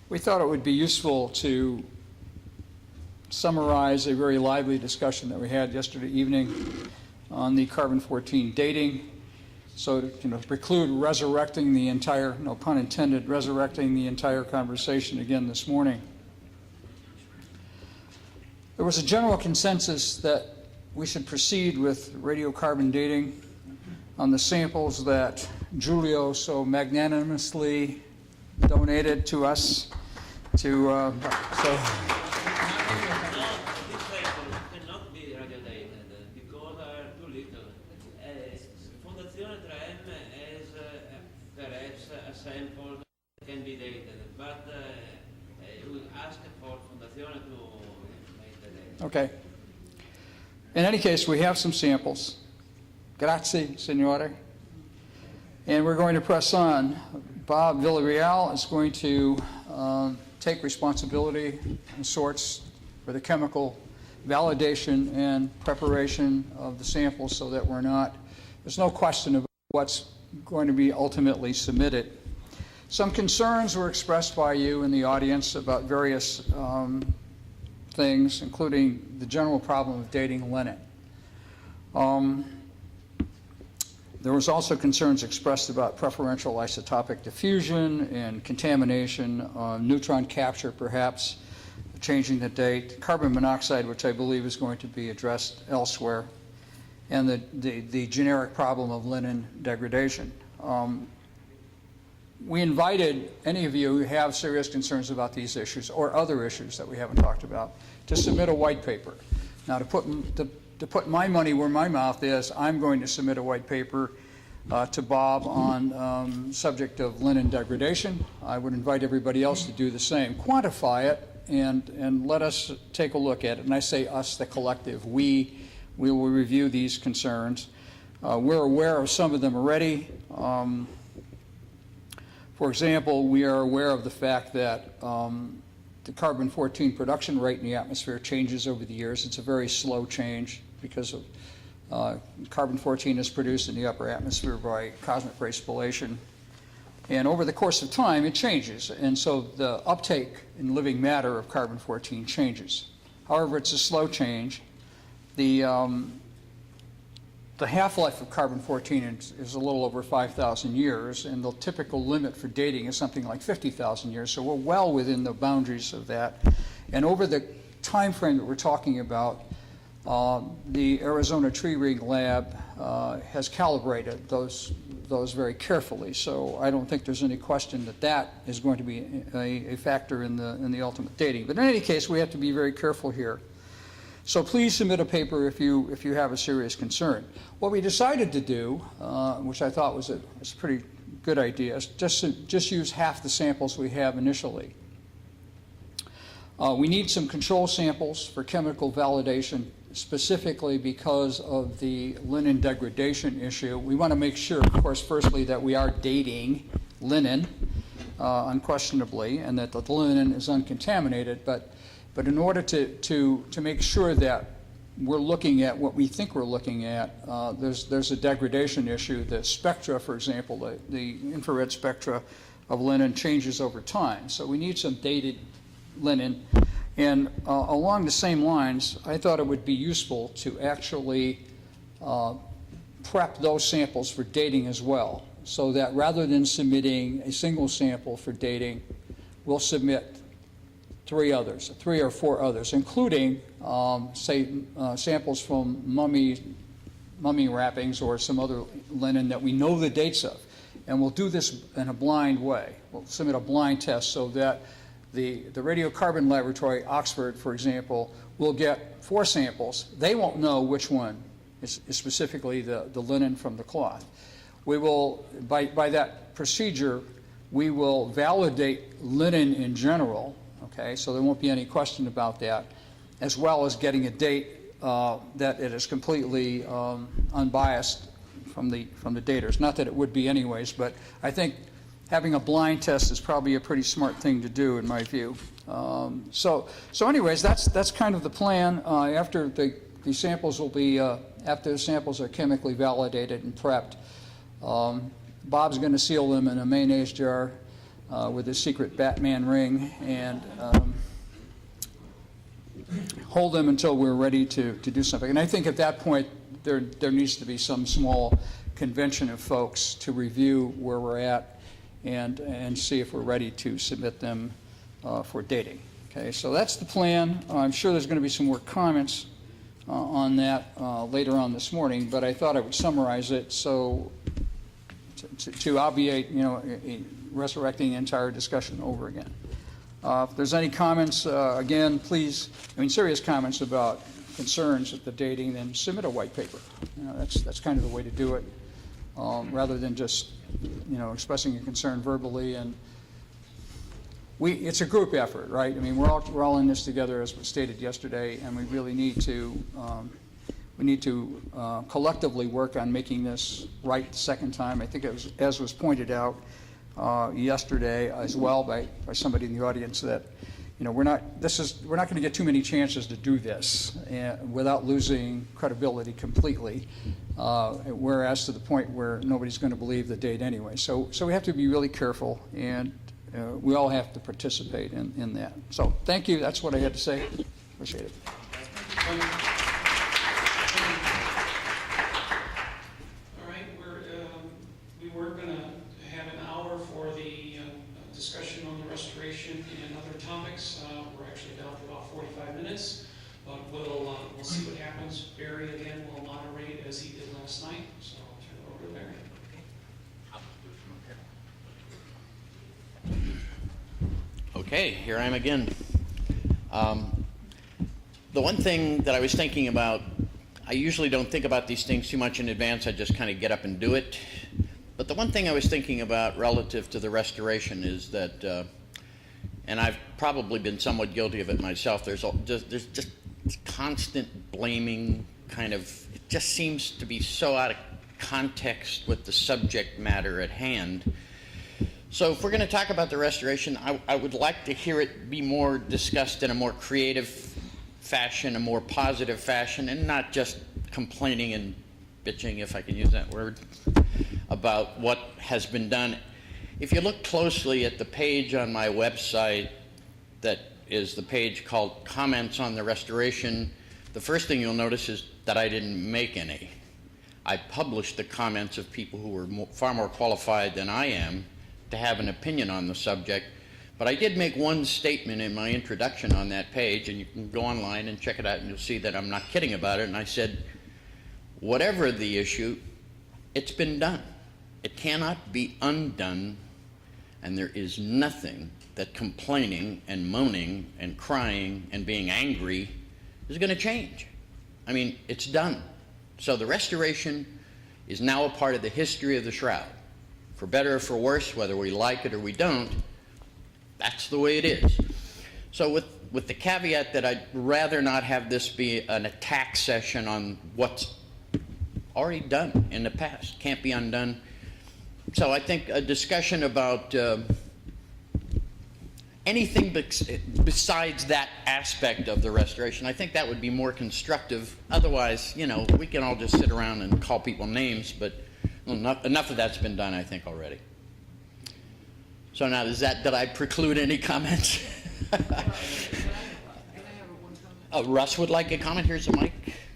We thought it would be useful to summarize a very lively discussion that we had yesterday evening on the carbon-14 dating, so to preclude resurrecting the entire, no pun intended, resurrecting the entire conversation again this morning. There was a general consensus that we should proceed with radiocarbon dating on the samples that Giulio so magnanimously donated to us to so. Cannot be radiodated because are too little. Fondazione 3M has perhaps a sample that can be dated, but we ask for Fondazione to make the data. Okay. In any case, we have some samples. Grazie, signore. And we're going to press on. Bob Villarreal is going to take responsibility of sorts for the chemical validation and preparation of the samples so that there's no question of what's going to be ultimately submitted. Some concerns were expressed by you in the audience about various things, including the general problem of dating linen. There was also concerns expressed about preferential isotopic diffusion and contamination, neutron capture perhaps, changing the date, carbon monoxide, which I believe is going to be addressed elsewhere, and the generic problem of linen degradation. We invited any of you who have serious concerns about these issues or other issues that we haven't talked about to submit a white paper. Now, to put my money where my mouth is, I'm going to submit a white paper to Bob on subject of linen degradation. I would invite everybody else to do the same. Quantify it and let us take a look at it. And I say us, the collective. We will review these concerns. We're aware of some of them already. For example, we are aware of the fact that the carbon-14 production rate in the atmosphere changes over the years. It's a very slow change because of carbon-14 is produced in the upper atmosphere by cosmic ray spallation. And over the course of time, it changes. And so the uptake in living matter of carbon-14 changes. However, it's a slow change. The half-life of carbon-14 is a little over 5,000 years, and the typical limit for dating is something like 50,000 years. So we're well within the boundaries of that. And over the time frame that we're talking about, the Arizona Tree Ring Lab has calibrated those very carefully. So I don't think there's any question that that is going to be a factor in the ultimate dating. But in any case, we have to be very careful here. So please submit a paper if you have a serious concern. What we decided to do, which I thought was a pretty good idea, is just use half the samples we have initially. We need some control samples for chemical validation, specifically because of the linen degradation issue. We want to make sure, of course, firstly, that we are dating linen, unquestionably, and that the linen is uncontaminated. But in order to make sure that we're looking at what we think we're looking at, there's a degradation issue. The spectra, for example, the infrared spectra of linen changes over time. So we need some dated linen. And along the same lines, I thought it would be useful to actually prep those samples for dating as well, so that rather than submitting a single sample for dating, we'll submit three or four others, including, samples from mummy wrappings or some other linen that we know the dates of. And we'll do this in a blind way. We'll submit a blind test so that the radiocarbon laboratory, Oxford, for example, will get 4 samples. They won't know which one is specifically the linen from the cloth. We will, by that procedure, we will validate linen in general. Okay, so there won't be any question about that, as well as getting a date that it is completely unbiased from the daters. Not that it would be anyways, but I think having a blind test is probably a pretty smart thing to do, in my view. So anyways, that's kind of the plan. After the samples will be after the samples are chemically validated and prepped, Bob's going to seal them in a mayonnaise jar. with his secret Batman ring and hold them until we're ready to do something. And I think at that point, there needs to be some small convention of folks to review where we're at and see if we're ready to submit them for dating. Okay, so that's the plan. I'm sure there's going to be some more comments on that later on this morning, but I thought I would summarize it so to obviate, resurrecting the entire discussion over again. If there's any comments, again, please, serious comments about concerns at the dating, then submit a white paper. That's kind of the way to do it, rather than just, expressing a concern verbally. And it's a group effort, right? We're all in this together, as was stated yesterday, and we really need to collectively work on making this right the second time. I think it was, as was pointed out yesterday as well by somebody in the audience, that we're not going to get too many chances to do this without losing credibility completely. Whereas to the point where nobody's going to believe the date anyway. So we have to be really careful, and we all have to participate in that. So thank you. That's what I had to say. Appreciate it. All right, we were going to have an hour for the discussion on the restoration and other topics. We're actually down to about 45 minutes, but we'll see what happens. Barry again will moderate as he did last night, so I'll turn it over to Barry. Okay, here I am again. The one thing that I was thinking about, I usually don't think about these things too much in advance. I just kind of get up and do it. But the one thing I was thinking about relative to the restoration is that, and I've probably been somewhat guilty of it myself, there's just constant blaming, kind of, it just seems to be so out of context with the subject matter at hand. So if we're going to talk about the restoration, I would like to hear it be more discussed in a more creative fashion, a more positive fashion, and not just complaining and bitching, if I can use that word, about what has been done. If you look closely at the page on my website that is the page called Comments on the Restoration, the first thing you'll notice is that I didn't make any. I published the comments of people who were far more qualified than I am to have an opinion on the subject. But I did make one statement in my introduction on that page, and you can go online and check it out and you'll see that I'm not kidding about it. And I said, whatever the issue, it's been done. It cannot be undone, and there is nothing that complaining and moaning and crying and being angry is going to change. It's done. So the restoration is now a part of the history of the shroud. For better or for worse, whether we like it or we don't, that's the way it is. So with the caveat that I'd rather not have this be an attack session on what's already done in the past, can't be undone. So I think a discussion about anything besides that aspect of the restoration, I think that would be more constructive. Otherwise, we can all just sit around and call people names, but enough of that's been done, I think, already. So now, did I preclude any comments? Russ would like a comment. Here's a mic.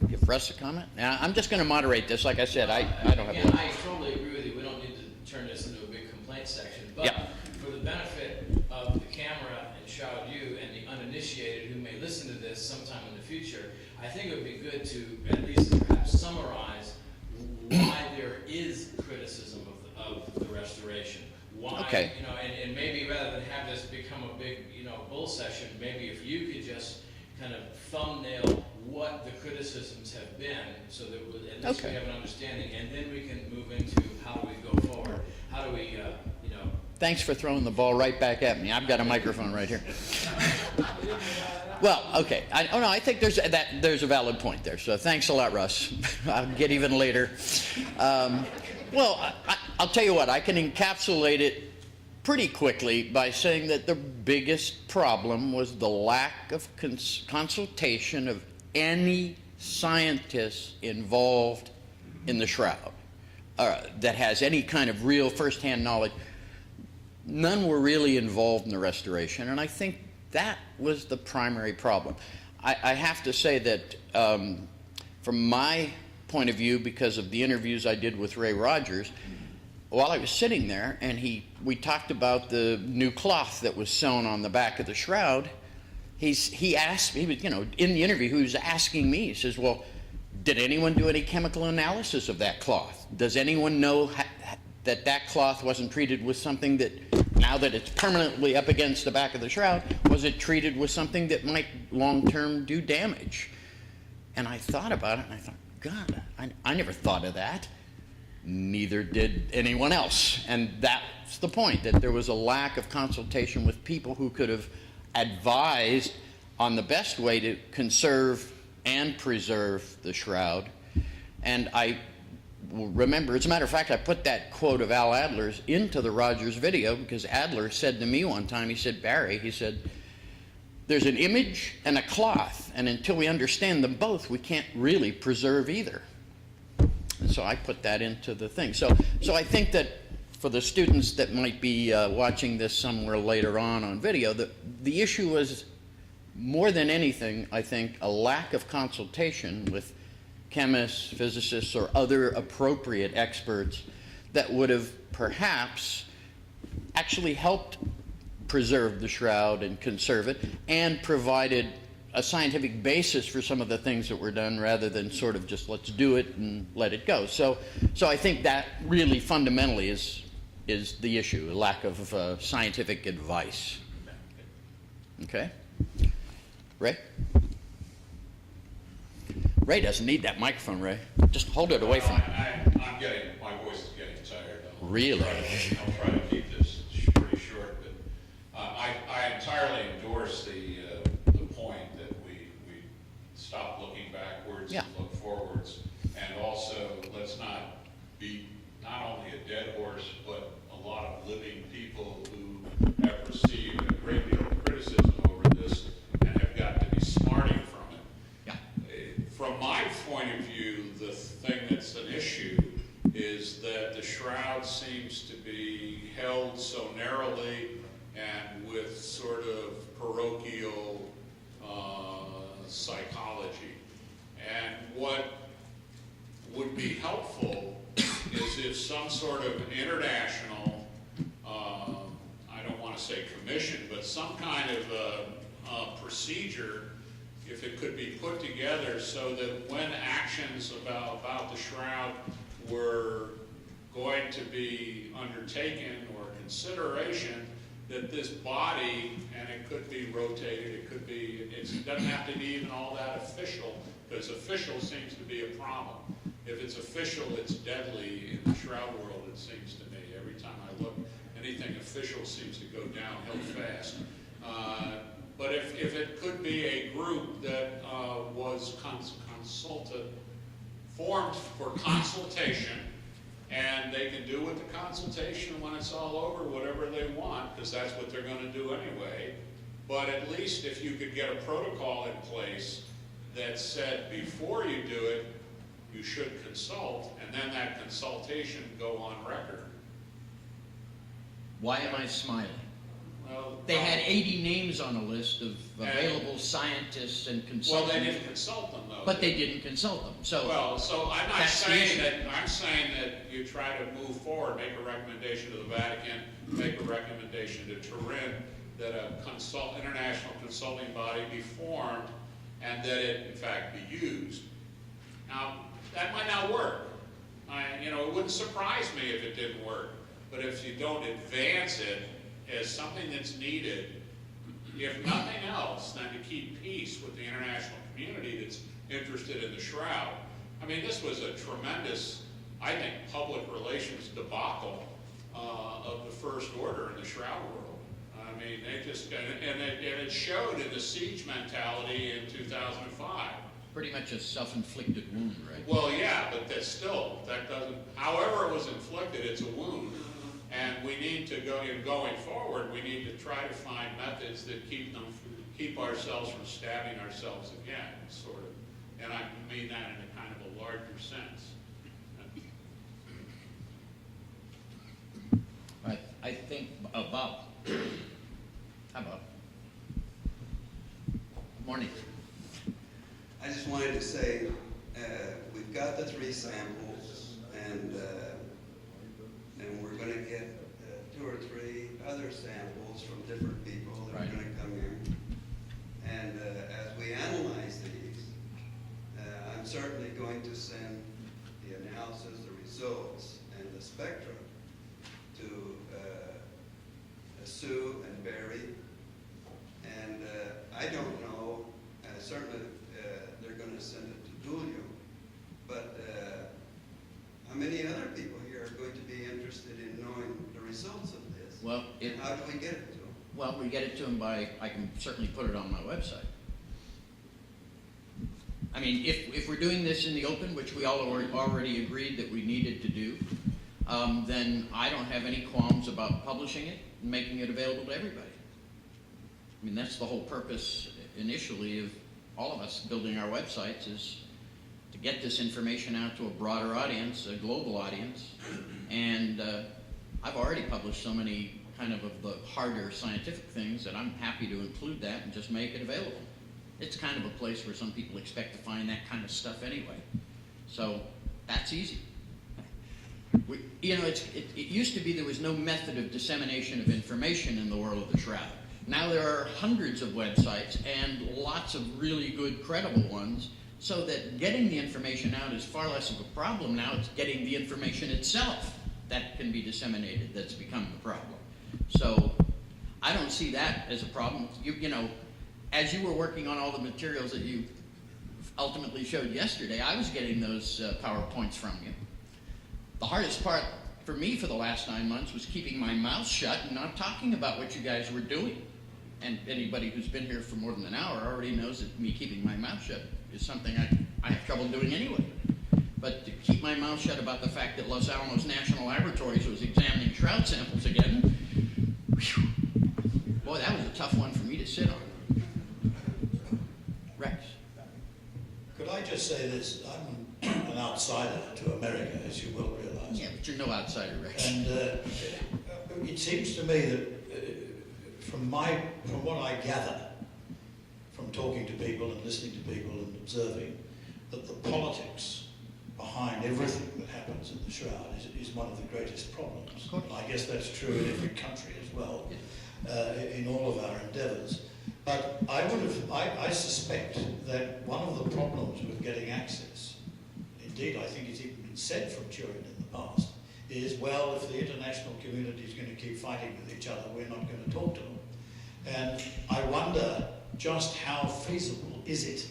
Give Russ a comment. Now, I'm just going to moderate this. Like I said, I don't have Again, I totally agree with you. We don't need to turn this into a big complaint section. But yeah. For the benefit of the camera and Shroud U and the uninitiated who may listen to this sometime in the future, I think it would be good to at least perhaps summarize why there is criticism of the restoration. Why, okay. And maybe rather than have this become a big, bull session, maybe if you could just kind of thumbnail what the criticisms have been, so that at least we have an understanding, and then we can move into how do we go forward. How do we, Thanks for throwing the ball right back at me. I've got a microphone right here. Well, okay. I think there's a valid point there. So thanks a lot, Russ. I'll get even later. Well, I'll tell you what. I can encapsulate it pretty quickly by saying that the biggest problem was the lack of consultation of any scientists involved in the shroud that has any kind of real first-hand knowledge. none were really involved in the restoration, and I think that was the primary problem. I have to say that from my point of view, because of the interviews I did with Ray Rogers, while I was sitting there and we talked about the new cloth that was sewn on the back of the shroud, he asked, in the interview, he was asking me, he says, well, did anyone do any chemical analysis of that cloth? Does anyone know that cloth wasn't treated with something that, now that it's permanently up against the back of the shroud, was it treated with something that might long-term do damage? And I thought about it, and I thought, God, I never thought of that. Neither did anyone else. And that's the point, that there was a lack of consultation with people who could have advised on the best way to conserve and preserve the shroud. And I remember, as a matter of fact, I put that quote of Al Adler's into the Rogers video because Adler said to me one time, he said, Barry, he said, there's an image and a cloth, and until we understand them both, we can't really preserve either. And so I put that into the thing. So I think that for the students that might be watching this somewhere later on video, the issue was, more than anything, I think, a lack of consultation with chemists, physicists, or other appropriate experts that would have perhaps actually helped preserve the shroud and conserve it, and provided a scientific basis for some of the things that were done, rather than sort of just let's do it and let it go. So I think that really fundamentally is the issue, a lack of scientific advice. Okay? Ray? Ray doesn't need that microphone, Ray. Just hold it away from him. My voice is getting tired. Really? I'll try to keep this pretty short, but I entirely endorse the point that we stop looking backwards and look forwards, and also let's not beat not only a dead horse, but a lot of living people who have received a great deal of criticism over this and have got to be smarting from it. Yeah. From my point of view, the thing that's an issue is that the shroud seems to be held so narrowly and with sort of parochial psychology. And what would be helpful is if some sort of international, I don't want to say commission, but some kind of a procedure, if it could be put together so that when actions about the shroud were going to be undertaken or consideration, that this body, and it could be rotated, it doesn't have to be even all that official, because official seems to be a problem. If it's official, it's deadly in the shroud world, it seems to me. Every time I look, anything official seems to go downhill fast. But if it could be a group that was formed for consultation, and they can do with the consultation when it's all over whatever they want, because that's what they're going to do anyway. But at least if you could get a protocol in place that said before you do it, you should consult, and then that consultation go on record. Why am I smiling? Well, They had 80 names on a list of available scientists and well, consultants. they didn't consult them though. But they didn't consult them. So I'm not that's the saying issue. that. I'm saying that you try to move forward, make a recommendation to the Vatican, make a recommendation to Turin, that a international consulting body be formed, and that it in fact be used. Now that might not work. It wouldn't surprise me if it didn't work. But if you don't advance it as something that's needed, if nothing else, than to keep peace with the international community that's interested in the shroud. I mean, this was a tremendous, I think, public relations debacle of the First Order in the shroud world. I mean, they just, and it showed in the siege mentality in 2005. pretty much a self-inflicted wound, right? Well, yeah, but that doesn't, however it was inflicted, it's a wound. And we need to going forward, we need to try to find methods that keep ourselves from stabbing ourselves again, sort of. And I mean that in a kind of a larger sense. I think, Bob. How about? Morning. I just wanted to say, we've got the 3 samples, and we're going to get 2 or 3 other samples from different people that are Right. going to come in. And as we analyze these, I'm certainly going to send the analysis, the results, and the spectrum to Sue and Barry. And I don't know, certainly they're going to send it to Julio, but how many other people here are going to be interested in knowing the results of this? Well, How do we get it to them? well, we get it to them by, I can certainly put it on my website. I mean, if we're doing this in the open, which we all already agreed that we needed to do, then I don't have any qualms about publishing it and making it available to everybody. I mean, that's the whole purpose initially of all of us building our websites, is to get this information out to a broader audience, a global audience. And I've already published so many kind of the harder scientific things that I'm happy to include that and just make it available. It's kind of a place where some people expect to find that kind of stuff anyway. So that's easy. It used to be there was no method of dissemination of information in the world of the shroud. Now there are hundreds of websites and lots of really good, credible ones, so that getting the information out is far less of a problem now. It's getting the information itself that can be disseminated that's become the problem. So I don't see that as a problem. As you were working on all the materials that you ultimately showed yesterday, I was getting those PowerPoints from you. The hardest part for me for the last 9 months was keeping my mouth shut and not talking about what you guys were doing. And anybody who's been here for more than an hour already knows that me keeping my mouth shut is something I have trouble doing anyway. But to keep my mouth shut about the fact that Los Alamos National Laboratories was examining shroud samples again, whew, boy, that was a tough one for me to sit on. Rex. Could I just say this? I'm an outsider to America, as you will realize. Yeah, but you're no outsider, Rex. And it seems to me that from what I gather from talking to people and listening to people and observing, that the politics behind everything that happens in the shroud is one of the greatest problems. And I guess that's true in every country as well, in all of our endeavours. But I suspect that one of the problems with getting access, indeed I think it's even been said from Turin in the past, is, well, if the international community is going to keep fighting with each other, we're not going to talk to them. And I wonder just how feasible is it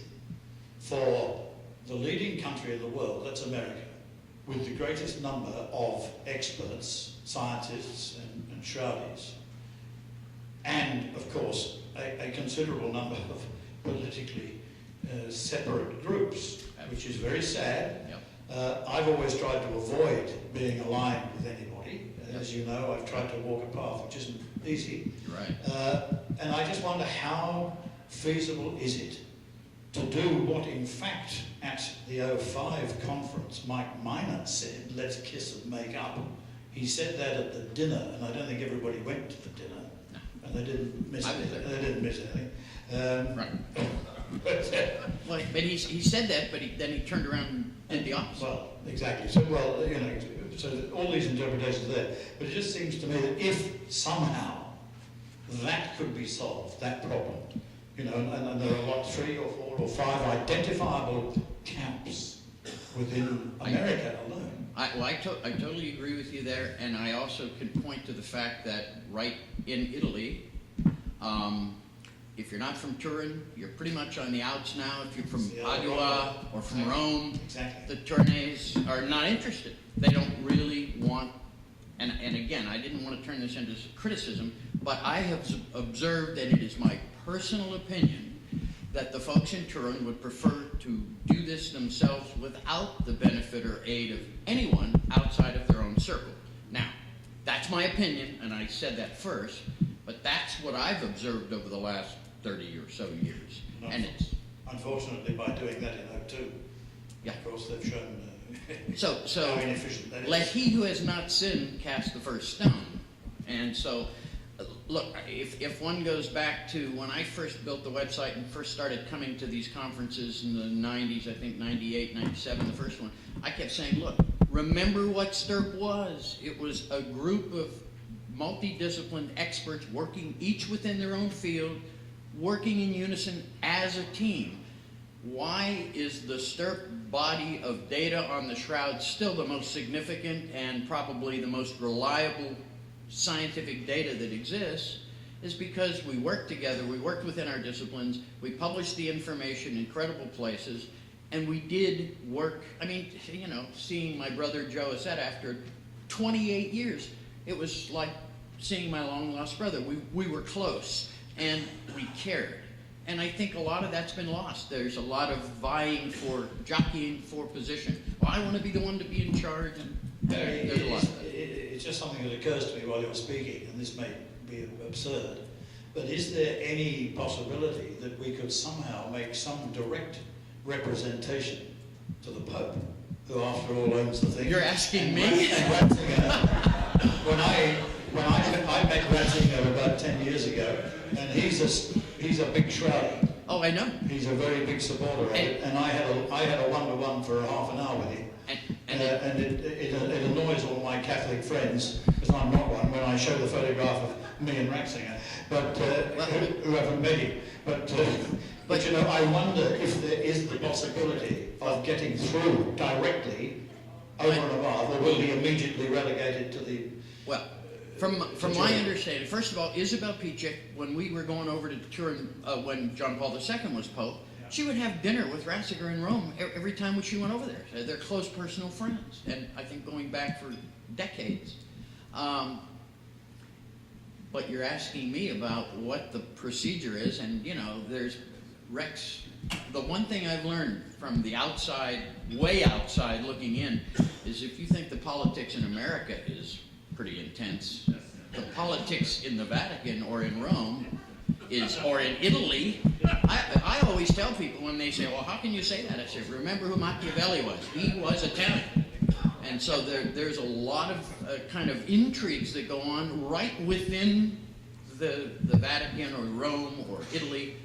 for the leading country in the world, that's America, with the greatest number of experts, scientists and shroudies, and of course a considerable number of politically separate groups, which is very sad. Yep. I've always tried to avoid being aligned with anybody. As you know, I've tried to walk a path which isn't easy. Right. And I just wonder how feasible is it to do what in fact at the 05 conference Mike Miner said, let's kiss and make up. He said that at the dinner, and I don't think everybody went to the dinner. And they didn't miss anything. They didn't miss anything. Right. But, Well, but he said that, but then he turned around and did the opposite. well, exactly. So, well, so all these interpretations are there. But it just seems to me that if somehow that could be solved, that problem, and there are 3 or 4 or 5 identifiable camps within America alone. I totally agree with you there, and I also can point to the fact that right in Italy, if you're not from Turin, you're pretty much on the outs now. If you're from Padua or from Rome, Exactly. the Tournays are not interested. They don't really want, and again, I didn't want to turn this into criticism, but I have observed, and it is my personal opinion, that the folks in Turin would prefer to do this themselves without the benefit or aid of anyone outside of their own circle. Now, that's my opinion, and I said that first, but that's what I've observed over the last 30 or so years. And it's Unfortunately, by doing that in 02, Yeah. of course, they've shown so how inefficient that is. let he who has not sinned cast the first stone. And so, look, if one goes back to when I first built the website and first started coming to these conferences in the 90s, I think 98, 97, the first one, I kept saying, look, remember what STIRP was. It was a group of multidisciplined experts working each within their own field, working in unison as a team. Why is the STIRP body of data on the shroud still the most significant and probably the most reliable scientific data that exists? Is because we worked together, we worked within our disciplines, we published the information in credible places, and we did work. I mean, you know, seeing my brother Joe Assett after 28 years, it was like seeing my long lost brother. We were close and we cared. And I think a lot of that's been lost. There's a lot of vying for, jockeying for position. Well, I want to be the one to be in charge, and there's a lot of that. It's just something that occurs to me while you're speaking, and this may be absurd, but is there any possibility that we could somehow make some direct representation to the Pope, who after all owns the thing? You're asking me? And Ratzinger, when I met Ratzinger about 10 years ago, and he's a big shroudy. Oh, I know. He's a very big supporter of it, and I had a one-to-one for half an hour with him. And it annoys all my Catholic friends, because I'm not one, when I show the photograph of me and Ratzinger, but who haven't met him. But you know, I wonder if there is the possibility of getting through directly over and above, or will be immediately relegated to the... Well, from my understanding, first of all, Isabel Pichek, when we were going over to Turin, when John Paul II was Pope, she would have dinner with Ratzinger in Rome every time she went over there. They're close personal friends, and I think going back for decades. But you're asking me about what the procedure is, and you know, there's Rex. The one thing I've learned from the outside, way outside looking in, is if you think the politics in America is pretty intense, the politics in the Vatican or in Rome or in Italy, I always tell people when they say, well, how can you say that? I say, remember who Machiavelli was. He was Italian. And so there's a lot of kind of intrigues that go on right within the Vatican or Rome or Italy.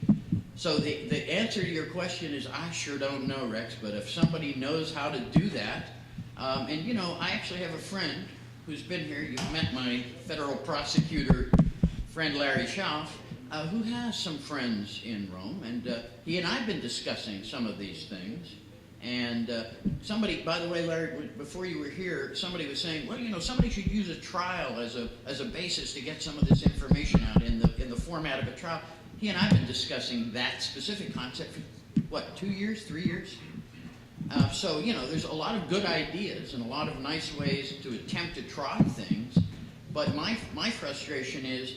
So the answer to your question is, I sure don't know, Rex, but if somebody knows how to do that, and you know, I actually have a friend who's been here. You've met my federal prosecutor friend Larry Schaaf, who has some friends in Rome, and he and I have been discussing some of these things. And somebody, by the way, Larry, before you were here, somebody was saying, well, you know, somebody should use a trial as a basis to get some of this information out in the format of a trial. He and I have been discussing that specific concept for, what, 2 years, 3 years? So, you know, there's a lot of good ideas and a lot of nice ways to attempt to try things. But my frustration is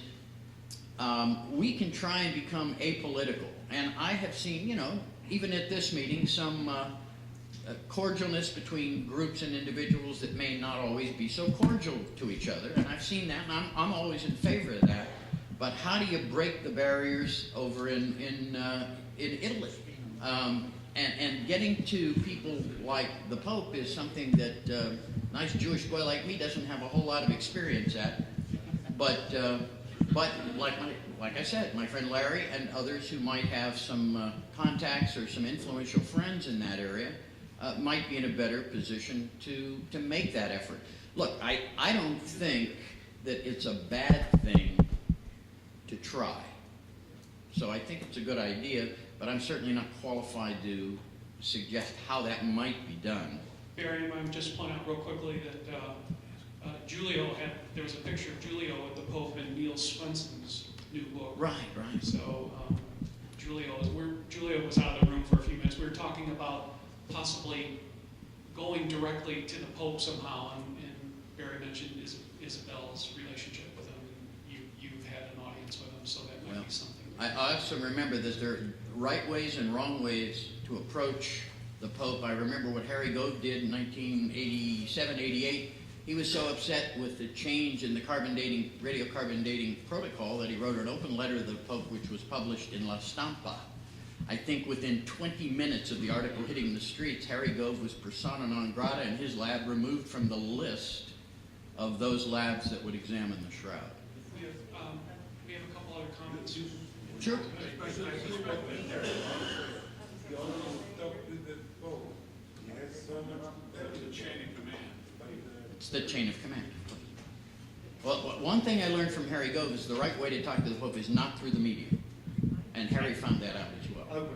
we can try and become apolitical. And I have seen, you know, even at this meeting, some cordialness between groups and individuals that may not always be so cordial to each other. And I've seen that, and I'm always in favor of that. But how do you break the barriers over in Italy? And getting to people like the Pope is something that a nice Jewish boy like me doesn't have a whole lot of experience at. But like I said, my friend Larry and others who might have some contacts or some influential friends in that area might be in a better position to make that effort. Look, I don't think that it's a bad thing to try. So I think it's a good idea, but I'm certainly not qualified to suggest how that might be done. Barry, I might just point out real quickly that there was a picture of Giulio at the Pope in Neil Swenson's new book. Right. So Giulio was out of the room for a few minutes. We were talking about possibly going directly to the Pope somehow, and Barry mentioned Isabel's relationship with him. You've had an audience with him, so that might be something. I also remember that there are right ways and wrong ways to approach the Pope. I remember what Harry Gove did in 1987, 88. He was so upset with the change in the radiocarbon dating protocol that he wrote an open letter to the Pope, which was published in La Stampa. I think within 20 minutes of the article hitting the streets, Harry Gove was persona non grata and his lab removed from the list of those labs that would examine the shroud. Sure. That's the chain of command. It's the chain of command. Well, one thing I learned from Harry Gove is the right way to talk to the Pope is not through the media. And Harry found that out as well.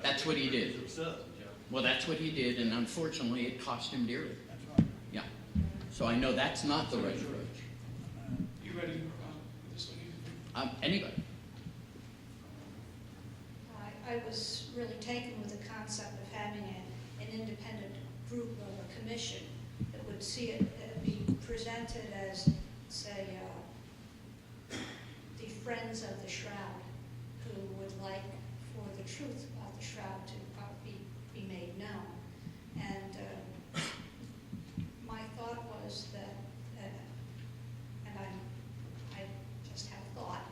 That's what he did. Well, that's what he did, and unfortunately, it cost him dearly. Yeah. So I know that's not the right approach. You ready for this one? Anybody? I was really taken with the concept of having an independent group or a commission that would see it be presented as, say, the Friends of the Shroud, who would like for the truth about the shroud to be made known. And my thought was that, and I just have thought,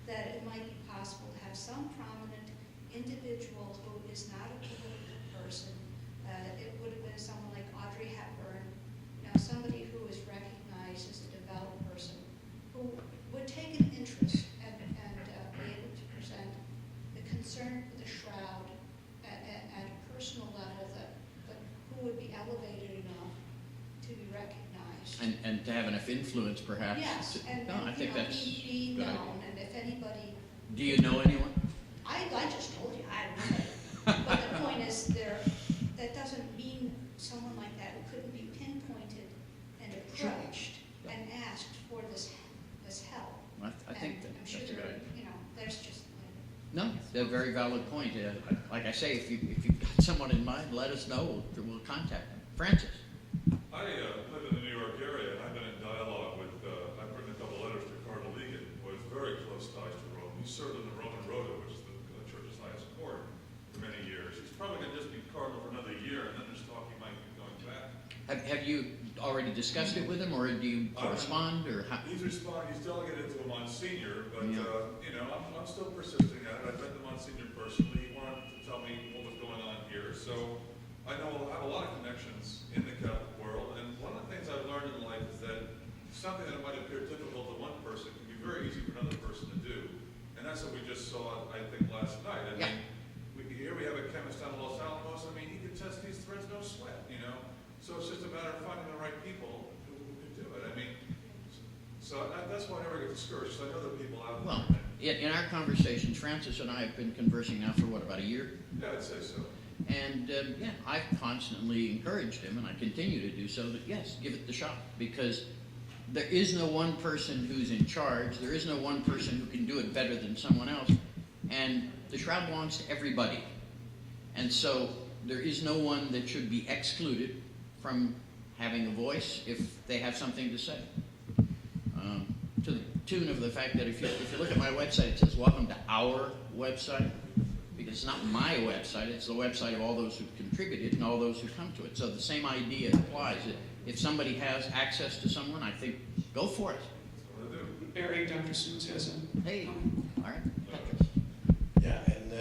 that it might be possible to have some prominent individual who is not a political person. It would have been someone like Audrey Hepburn, somebody who is recognized as a devout person, who would take an interest and be able to present the concern for the shroud at a personal level, but who would be elevated enough to be recognized. And to have enough influence, perhaps. Yes, and I think that's be good known, idea. and if anybody, Do you know anyone? I just told you, I don't know. But the point is, that doesn't mean someone like that couldn't be pinpointed and Sure. approached and asked for this help. I think And I'm that's sure a good there, idea. there's just, No, they're a very valid point. Like I say, if you've got someone in mind, let us know. We'll contact them. Francis. I live in the New York area, and I've been in dialogue with, I've written a couple letters to Cardinal Egan, who has very close ties to Rome. He served in the Roman Rota, which is the church's highest court, for many years. He's probably going to just be cardinal for another year, and then there's talk he might be going back. Have you already discussed it with him, or do you correspond, or how? He's delegated to a Monsignor, but, Yeah. I'm still persisting at it. I've met the Monsignor personally. He wanted to tell me what was going on here, so I have a lot of connections in the Catholic world, and one of the things I've learned in life is that something that might appear difficult to one person can be very easy for another person to do. And that's what we just saw, I think, last night. I Yeah. mean, here we have a chemist down in Los Alamos. I mean, he can test these threads no sweat, So it's just a matter of finding the right people who can do it. I mean, so that's why I never get discouraged, because I know there are people out there. Well, in our conversations, Francis and I have been conversing now for about a year? Yeah, I'd say so. And I've constantly encouraged him, and I continue to do so, that yes, give it the shot. Because there is no one person who's in charge. There is no one person who can do it better than someone else. And the shroud belongs to everybody. And so there is no one that should be excluded from having a voice if they have something to say. To the tune of the fact that if you look at my website, it says, welcome to our website. Because it's not my website, it's the website of all those who've contributed and all those who come to it. So the same idea applies. If somebody has access to someone, I think, go for it. That's what I do. Barry, Dr. Suits has a Hey, all right. Patrick. Yeah, and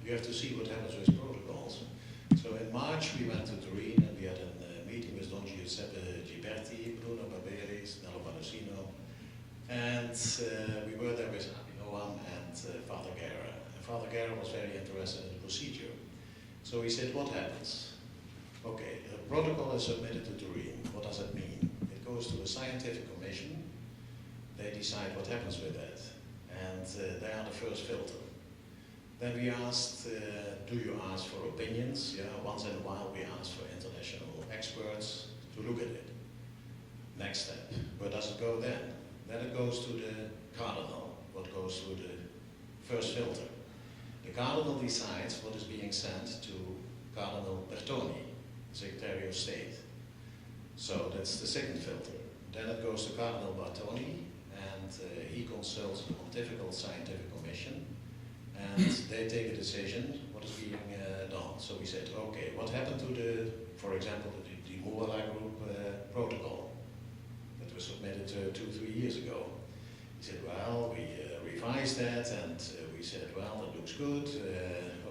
you have to see what happens with protocols. So in March we went to Turin and we had a meeting with Don Giuseppe Giberti, Bruno Barberis, Nello Palacino, and we were there with Noam and Father Guerra. And Father Guerra was very interested in the procedure. So he said, what happens? Okay, the protocol is submitted to Turin. What does that mean? It goes to a scientific commission. They decide what happens with that. And they are the first filter. Then we asked, do you ask for opinions? Yeah, once in a while we ask for international experts to look at it. Next step, where does it go then? Then it goes to the cardinal, what goes through the first filter. The cardinal decides what is being sent to Cardinal Bertoni, Secretary of State. So that's the second filter. Then it goes to Cardinal Bertoni, and he consults the Pontifical Scientific Commission, and they take a decision what is being done. So we said, okay, what happened to the, for example, the Moala Group protocol that was submitted 2-3 years ago? He said, well, we revised that, and we said, well, it looks good.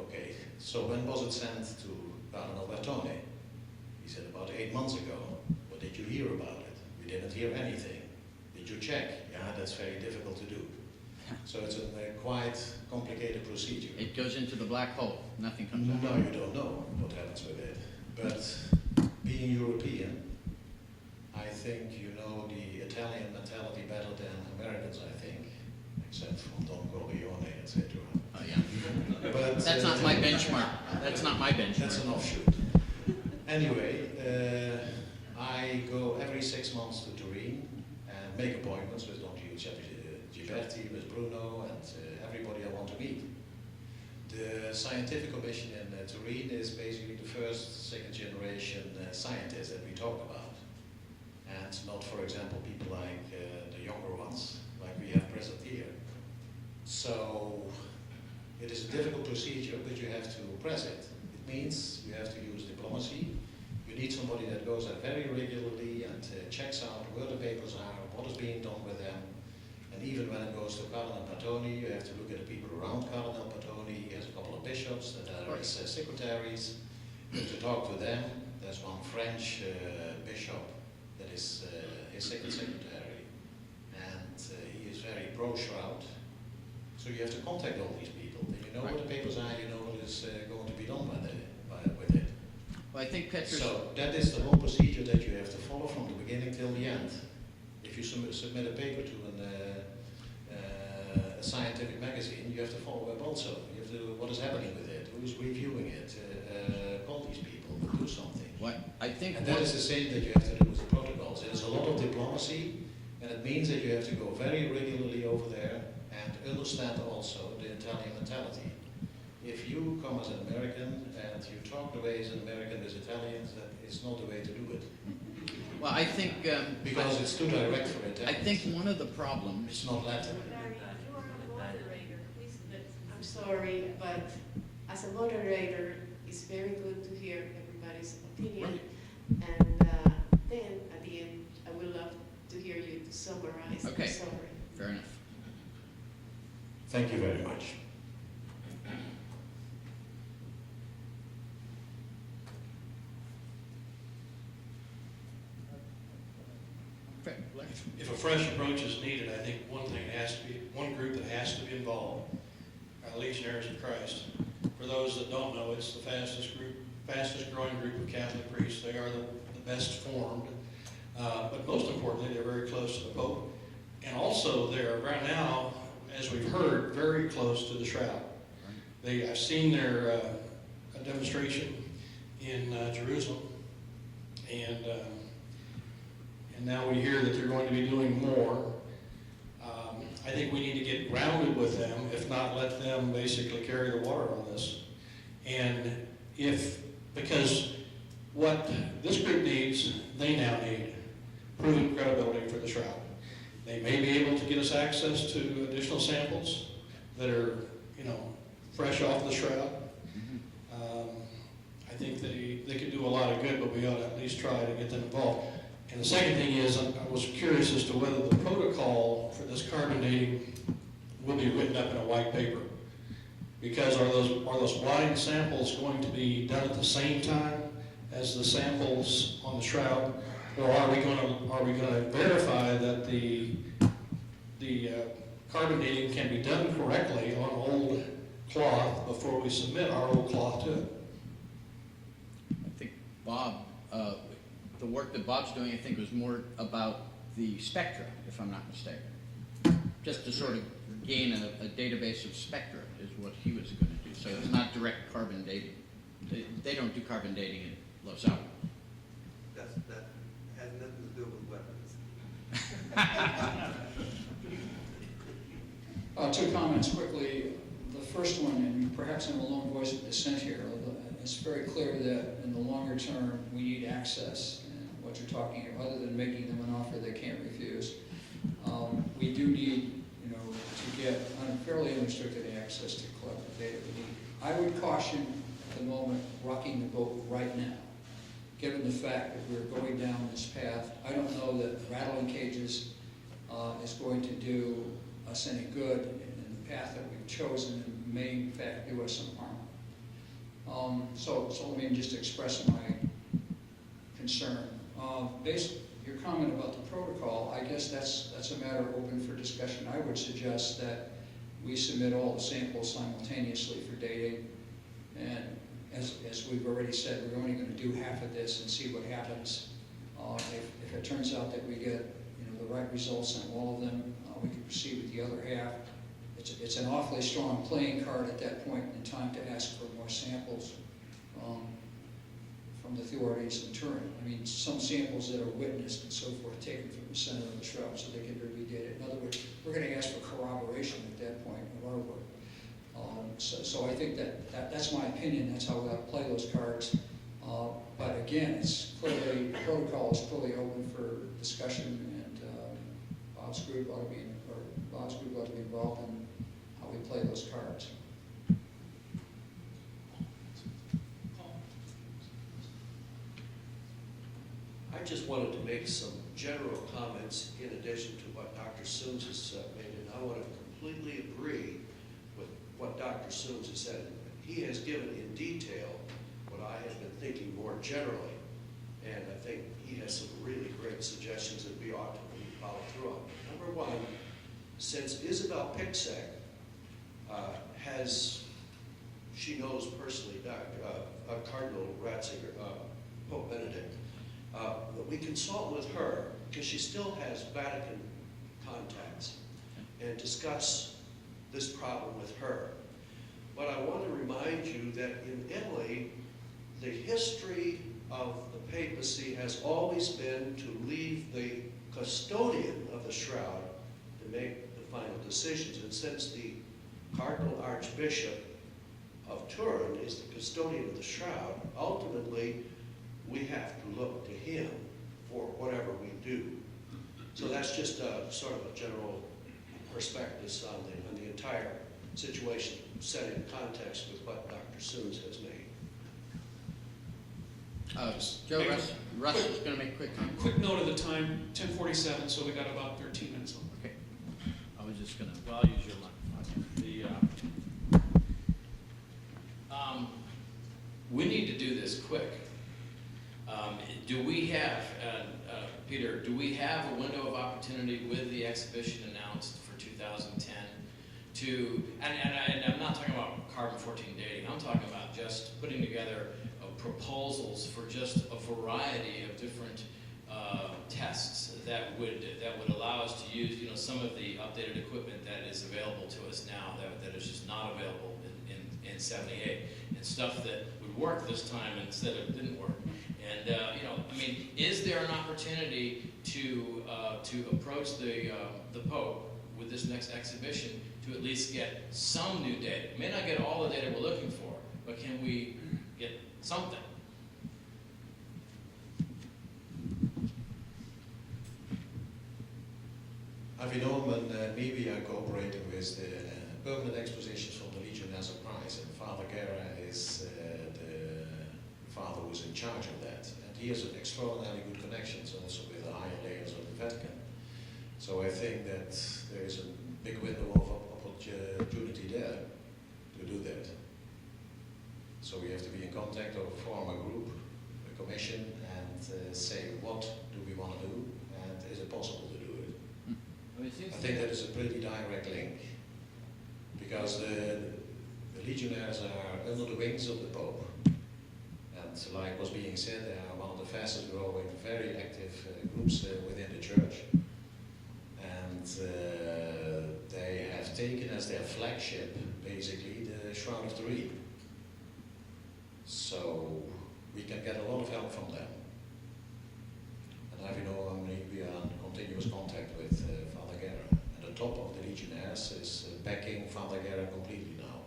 Okay, so when was it sent to Cardinal Bertone? He said, about 8 months ago. What did you hear about it? We didn't hear anything. Did you check? Yeah, that's very difficult to do. So So it's a quite complicated procedure. It goes into the black hole. Nothing comes out. No, you don't know what happens with it. But being European, I think you know the Italian mentality better than Americans, I think, except from Don Corleone, etc. Oh, yeah. But That's not my benchmark. That's not my benchmark. That's an offshoot. Anyway, I go every 6 months to Turin and make appointments with Don Giuseppe, with Bruno, and everybody I want to meet. The scientific commission in Turin is basically the first, second generation scientists that we talk about. And not, for example, people like the younger ones, like we have present here. So it is a difficult procedure, but you have to press it. It means you have to use diplomacy. You need somebody that goes there very regularly and checks out where the papers are, what is being done with them. And even when it goes to Cardinal Pattoni, you have to look at the people around Cardinal Pattoni. He has a couple of bishops that are his secretaries. You have to talk to them. There's one French bishop that is his second secretary. And he is very pro-shroud. So you have to contact all these people. Then you know what the papers are, you know what is going to be done with it. Well, I think Petrus. So that is the whole procedure that you have to follow from the beginning till the end. If you submit a paper to a scientific magazine, you have to follow up also. You have to what is happening with it, who's reviewing it, call these people, do something. What I think. And that is the same that you have to do with the protocols. It is a lot of diplomacy, and it means that you have to go very regularly over there and understand also the Italian mentality. If you come as an American and you talk the way as an American with Italians, that is not the way to do it. Well, I think. Because it's too direct for Italians. I think one of the problems. It's not Latin. I'm sorry, but as a moderator, it's very good to hear everybody's opinion. And then at the end, I would love to hear you to summarize. Okay. I'm sorry. Fair enough. Thank you very much. If a fresh approach is needed, I think one group that has to be involved are Legionaries of Christ. For those that don't know, it's the fastest growing group of Catholic priests. They are the best formed, but most importantly, they're very close to the Pope. And also they're right now, as we've heard, very close to the shroud. I've seen their demonstration in Jerusalem, and now we hear that they're going to be doing more. I think we need to get grounded with them, if not let them basically carry the water on this. And because what this group needs, they now need proven credibility for the shroud. They may be able to get us access to additional samples that are, fresh off the shroud. I think they could do a lot of good, but we ought to at least try to get them involved. And the second thing is, I was curious as to whether the protocol for this carbon dating will be written up in a white paper. Because are those blind samples going to be done at the same time as the samples on the shroud, or are we going to verify that the carbon dating can be done correctly on old cloth before we submit our old cloth to it? I think Bob, the work that Bob's doing, I think, was more about the spectra, if I'm not mistaken. Just to sort of gain a database of spectra is what he was going to do. So it's not direct carbon dating. They don't do carbon dating in Los Alamos. That has nothing to do with weapons. Two comments quickly. The first one, and perhaps I'm a lone voice of dissent here, it's very clear that in the longer term we need access, and what you're talking about, other than making them an offer they can't refuse. We do need, to get fairly unrestricted access to collect the data we need. I would caution at the moment rocking the boat right now, given the fact that we're going down this path. I don't know that rattling cages is going to do us any good in the path that we've chosen, and may in fact do us some harm. So let me just express my concern. Based on your comment about the protocol, I guess that's a matter open for discussion. I would suggest that we submit all the samples simultaneously for dating. And as we've already said, we're only going to do half of this and see what happens. If it turns out that we get the right results on all of them, we can proceed with the other half. It's an awfully strong playing card at that point in time to ask for more samples from the authorities in turn. I mean, some samples that are witnessed and so forth, taken from the center of the shroud so they can be dated. In other words, we're going to ask for corroboration at that point of our work. So I think that's my opinion. That's how we ought to play those cards. But again, it's clearly, the protocol is clearly open for discussion, and Bob's group ought to be involved in how we play those cards. I just wanted to make some general comments in addition to what Dr. Soons has made, and I want to completely agree with what Dr. Soons has said. He has given in detail what I have been thinking more generally, and I think he has some really great suggestions that we ought to follow through on. Number one, since Isabel Pixek she knows personally Cardinal Ratzinger, Pope Benedict, that we consult with her because she still has Vatican contacts and discuss this problem with her. But I want to remind you that in Italy, the history of the papacy has always been to leave the custodian of the shroud to make the final decisions. And since the Cardinal Archbishop of Turin is the custodian of the shroud, ultimately we have to look to him for whatever we do. So that's just a sort of a general perspective on the entire situation, set in context with what Dr. Soons has made. Joe, Russ is going to make a quick comment. Quick note of the time, 10:47, so we got about 13 minutes left. Okay. I was just gonna, well, I'll use your microphone. We need to do this quick. Do we have, Peter, do we have a window of opportunity with the exhibition announced for 2010 to, and I'm not talking about carbon-14 dating, I'm talking about just putting together proposals for just a variety of different tests that would allow us to use, some of the updated equipment that is available to us now that is just not available in 78, and stuff that would work this time instead of didn't work. And is there an opportunity to approach the Pope with this next exhibition to at least get some new data? May not get all the data we're looking for, but can we get something? Avinom and maybe are cooperating with the permanent expositions from the Legion as a prize, and Father Guerra is the father who's in charge of that. And he has an extraordinarily good connections also with the higher layers of the Vatican. So I think that there is a big window of opportunity there to do that. So we have to be in contact or form a group, a commission, and say what do we want to do, and is it possible to do it? I think that is a pretty direct link, because the legionnaires are under the wings of the Pope, and like was being said, they are one of the fastest growing, very active groups within the church, and they have taken as their flagship basically the Shroud of Turin. So we can get a lot of help from them. And we are in continuous contact with Father Guerra. And the top of the Legionnaires is backing Father Guerra completely now,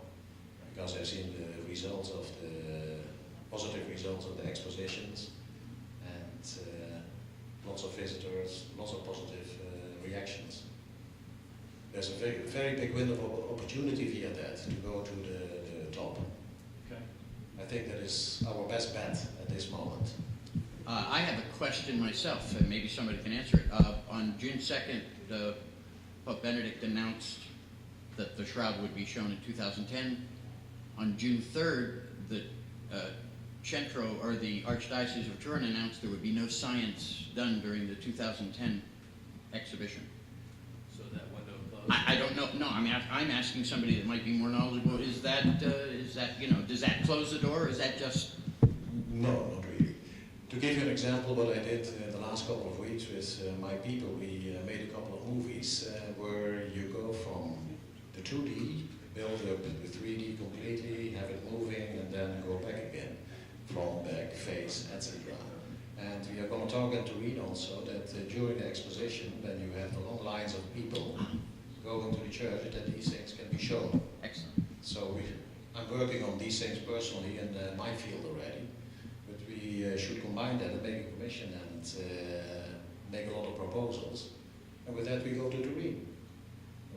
because they've seen the results of the positive results of the expositions, and lots of visitors, lots of positive reactions. There's a very, very big window of opportunity via that to go to the top. Okay. I think that is our best bet at this moment. I have a question myself, and maybe somebody can answer it. On June 2nd, Pope Benedict announced that the shroud would be shown in 2010. On June 3rd, the Centro, or the Archdiocese of Turin, announced there would be no science done during the 2010 exhibition. So that window closed? I don't know, no, I mean, I'm asking somebody that might be more knowledgeable, is that, you know, does that close the door, or is that just? No, not really. To give you an example, what I did in the last couple of weeks with my people, we made a couple of movies where you go from the 2D, build up the 3D completely, have it moving, and then go back again, front, back, face, etc. And we are going to talk in Turin also that during the exposition, when you have the long lines of people going to the church, that these things can be shown. Excellent. So I'm working on these things personally in my field already, but we should combine that and make a commission and make a lot of proposals. And with that we go to Turin.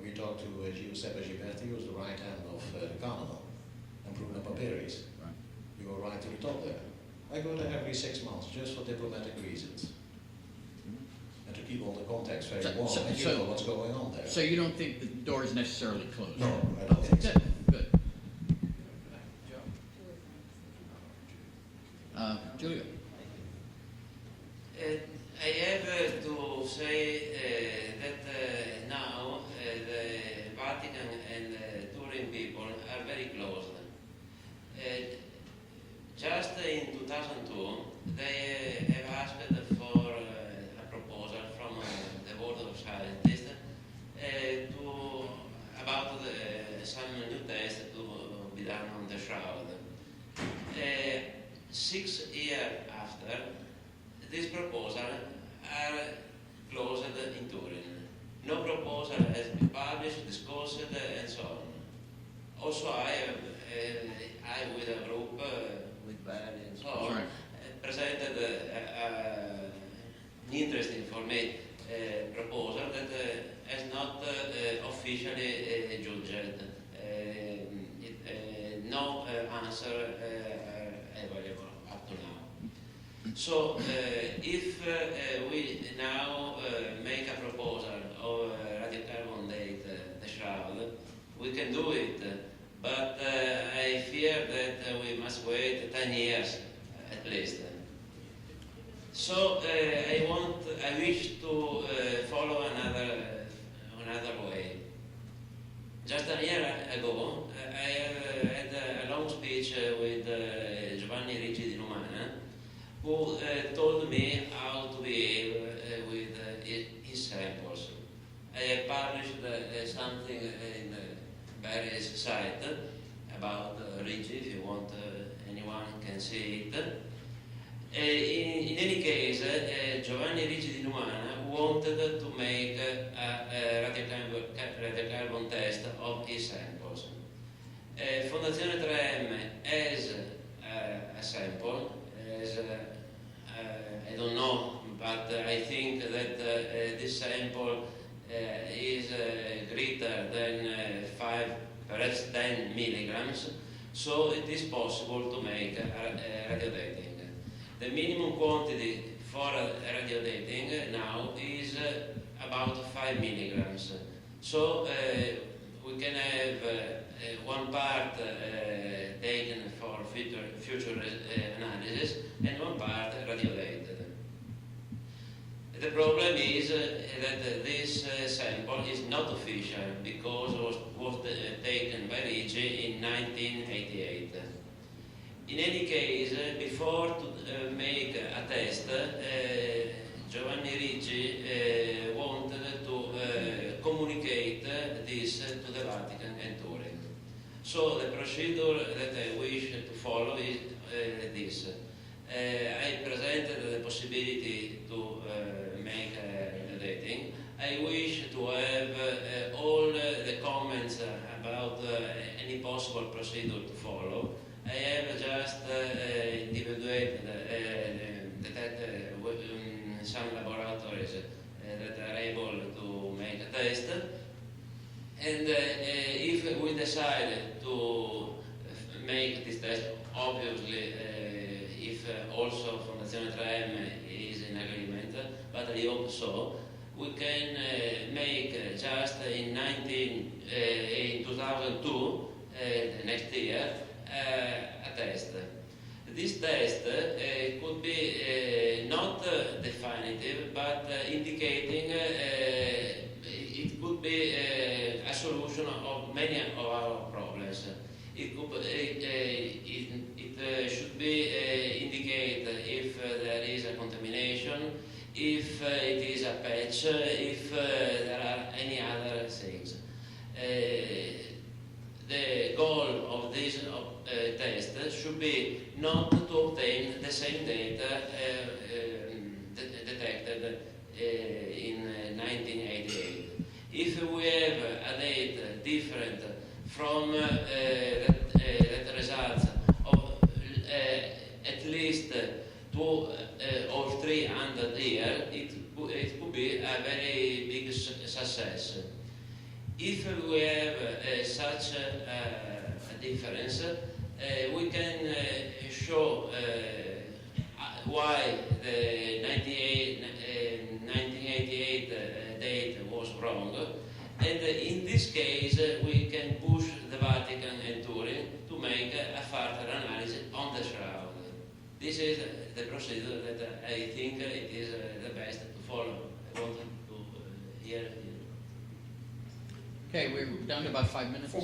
We talk to Giuseppe Giberti, who's the right hand of the Cardinal, and Bruno Paperis. Right. You go right to the top there. I go there every 6 months, just for diplomatic reasons. And to keep all the contacts very warm, and you know what's going on there. So you don't think the door is necessarily closed? No, I don't think so. Good, good. Julia? I have to say that now the Vatican and Turin people are very close. Just in 2002, they have asked for a proposal from the Board of Scientists about some new tests to be done on the shroud. 6 years after, these proposals are closed in Turin. No proposal has been published, discussed, and so on. Also, I with a group, with Barry and so on, presented an interesting for me proposal that has not officially judged. No answer available up to now. So if we now make a proposal of radiocarbon date the shroud, we can do it, but I fear that we must wait 10 years at least. So I wish to follow another way. Just a year ago, I had a long speech with Giovanni Ricci di Numana, who told me how to behave with his samples. I have published something in various sites about Ricci, if you want, anyone can see it. In any case, Giovanni Ricci di Numana wanted to make a radiocarbon test of his samples. Fondazione 3M has a sample, I don't know, but I think that this sample is greater than 5, perhaps 10 milligrams, so it is possible to make radiodating. The minimum quantity for radiodating now is about 5 milligrams. So we can have one part taken for future analysis and one part radiodated. The problem is that this sample is not official because it was taken by Ricci in 1988. In any case, before to make a test, Giovanni Ricci wanted to communicate this to the Vatican and Turin. So the procedure that I wish to follow is this. I presented the possibility to make dating. I wish to have all the comments about any possible procedure to follow. I have just individuated some laboratories that are able to make a test, and if we decide to make this test, obviously if also Fondazione 3M is in agreement, but I hope so, we can make just in 2002, next year, a test. This test could be not definitive, but indicating it could be of many of our problems. It should be indicate if there is a contamination, if it is a patch, if there are any other things. The goal of this test should be not to obtain the same data detected in 1988. If we have a data different from the results of at least 2 or 300 years, it could be a very big success. If we have such a difference, we can show why the 1988 date was wrong, and in this case we can push the Vatican and Turin to make a further analysis on the shroud. This is the procedure that I think it is the best to follow. I wanted to hear you. Okay, we're down to about 5 minutes.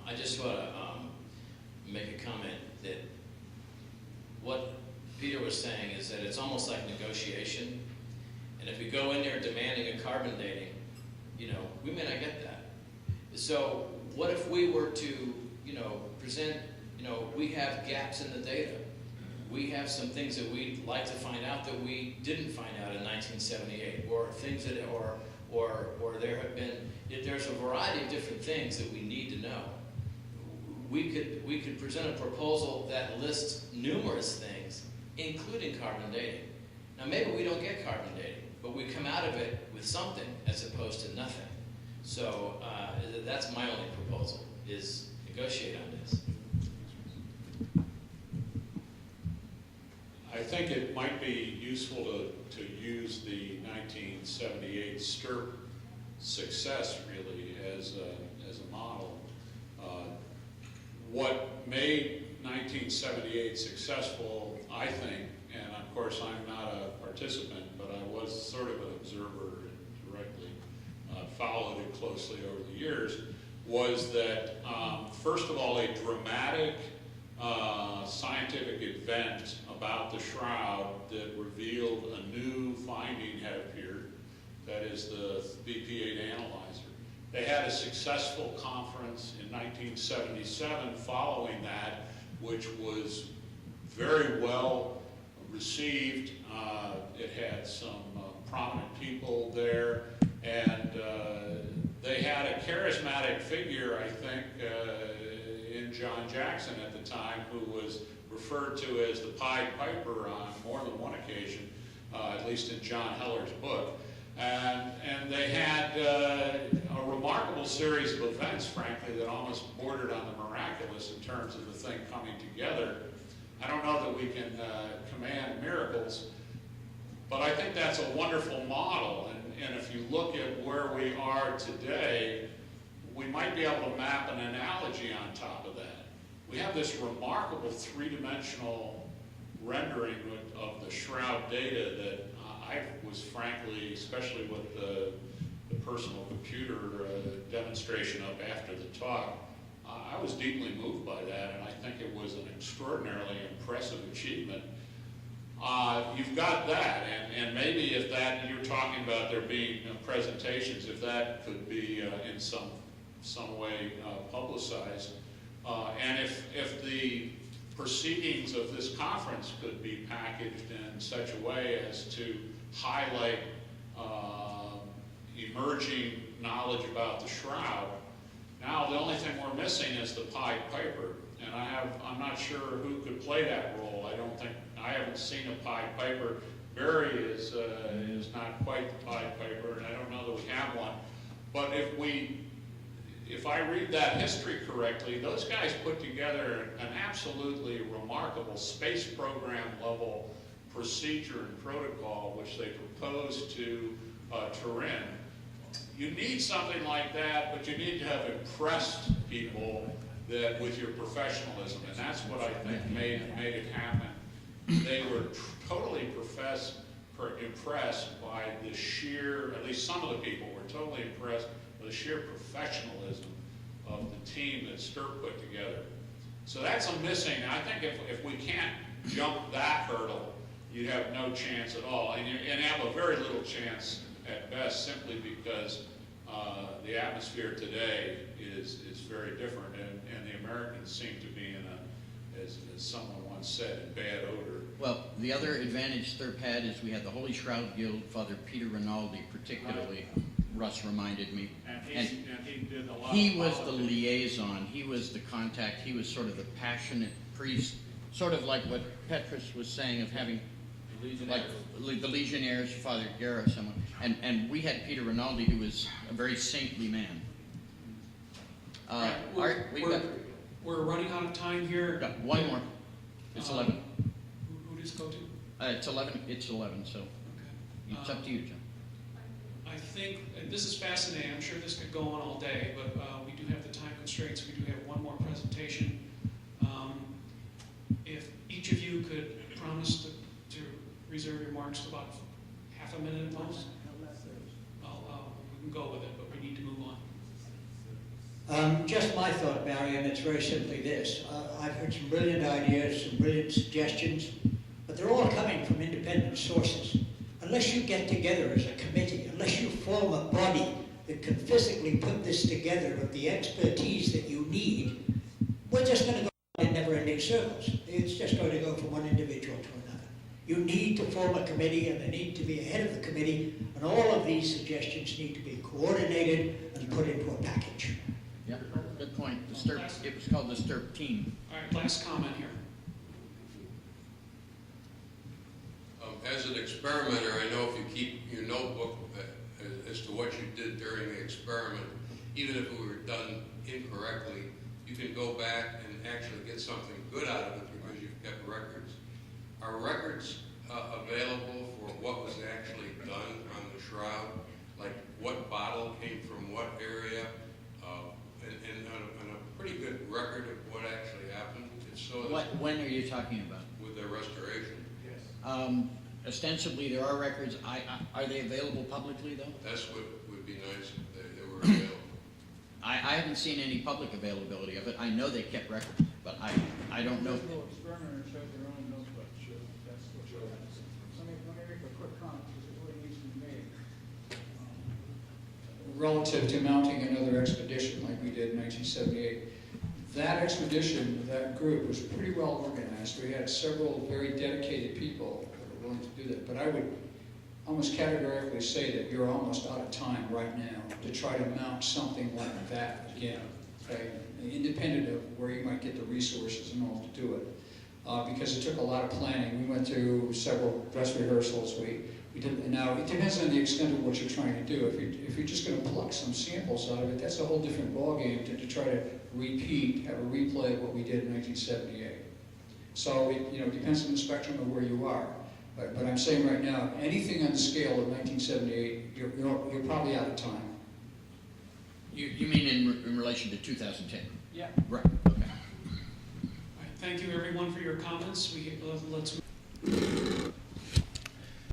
I just want to make a comment that what Peter was saying is that it's almost like negotiation. And if we go in there demanding a carbon dating, we may not get that. So what if we were to, present, we have gaps in the data. We have some things that we'd like to find out that we didn't find out in 1978, or things that, or there have been, there's a variety of different things that we need to know. We could present a proposal that lists numerous things, including carbon dating. Now maybe we don't get carbon dating, but we come out of it with something as opposed to nothing. So that's my only proposal, is negotiate on this. I think it might be useful to use the 1978 STIRP success really as a model. What made 1978 successful, I think, and of course I'm not a participant, but I was sort of an observer and directly followed it closely over the years, was that first of all a dramatic scientific event about the shroud that revealed a new finding had appeared, that is the BP8 analyzer. They had a successful conference in 1977 following that, which was very well received. It had some prominent people there, and they had a charismatic figure, I think, in John Jackson at the time, who was referred to as the Pied Piper on more than one occasion, at least in John Heller's book. And they had a remarkable series of events, frankly, that almost bordered on the miraculous in terms of the thing coming together. I don't know that we can command miracles, but I think that's a wonderful model. And if you look at where we are today, we might be able to map an analogy on top of that. We have this remarkable three-dimensional rendering of the shroud data that I was frankly, especially with the personal computer demonstration up after the talk, I was deeply moved by that, and I think it was an extraordinarily impressive achievement. You've got that, and maybe if that, you're talking about there being presentations, if that could be in some way publicized, and if the proceedings of this conference could be packaged in such a way as to highlight emerging knowledge about the shroud. Now the only thing we're missing is the Pied Piper, and I'm not sure who could play that role. I haven't seen a Pied Piper. Barry is not quite the Pied Piper, and I don't know that we have one. But if I read that history correctly, those guys put together an absolutely remarkable space program level procedure and protocol, which they proposed to Turin. You need something like that, but you need to have impressed people with your professionalism, and that's what I think made it happen. They were totally impressed by the sheer, at least some of the people were totally impressed with the sheer professionalism of the team that Stirp put together. So that's a missing. I think if we can't jump that hurdle, you'd have no chance at all, and have a very little chance at best, simply because the atmosphere today is very different, and the Americans seem to be in a, as someone once said, in bad odor. Well, the other advantage Stirp had is we had the Holy Shroud Guild, Father Peter Rinaldi particularly, Russ reminded me. And he did a lot. He was the liaison, he was the contact, he was sort of the passionate priest, sort of like what Petrus was saying of having, like the Legionnaires, Father Guerra, someone. And we had Peter Rinaldi, who was a very saintly man. We're running out of time here. Got one more. It's 11. Who does go to? It's 11. It's 11. So Okay. it's up to you, John. I think, and this is fascinating, I'm sure this could go on all day, but we do have the time constraints. We do have one more presentation. If each of you could promise to reserve your remarks to about half a minute at most, we can go with it, but we need to move on. Just my thought, Barry, and it's very simply this. I've heard some brilliant ideas, some brilliant suggestions, but they're all coming from independent sources. Unless you get together as a committee, unless you form a body that can physically put this together with the expertise that you need, we're just going to go in never-ending circles. It's just going to go from one individual to another. You need to form a committee, and there need to be a head of the committee, and all of these suggestions need to be coordinated and put into a package. Yeah, good point. The Stirp, it was called the Stirp team. All right, last comment here. As an experimenter, I know if you keep your notebook as to what you did during the experiment, even if it were done incorrectly, you can go back and actually get something good out of it because you've kept records. Are records available for what was actually done on the shroud? Like what bottle came from what area? And a pretty good record of what actually happened. It's so When are you talking about? with the restoration. Yes. Ostensibly, there are records. Are they available publicly, though? That's what would be nice if they were available. I haven't seen any public availability of it. I know they kept records, but I don't know. Experimenter chose their own notebook. That's what you're Let me make a quick comment because it really needs to be made. Relative to mounting another expedition like we did in 1978, that expedition, that group was pretty well organized. We had several very dedicated people that were willing to do that. But I would almost categorically say that you're almost out of time right now to try to mount something like that again, okay? Independent of where you might get the resources and all to do it. Because it took a lot of planning. We went through several dress rehearsals. We did, now, it depends on the extent of what you're trying to do. If you're just going to pluck some samples out of it, that's a whole different ballgame to try to repeat, have a replay of what we did in 1978. So it depends on the spectrum of where you are. But I'm saying right now, anything on the scale of 1978, you're probably out of time. You mean in relation to 2010? Yeah. Right. Okay. All right, thank you everyone for your comments. Let's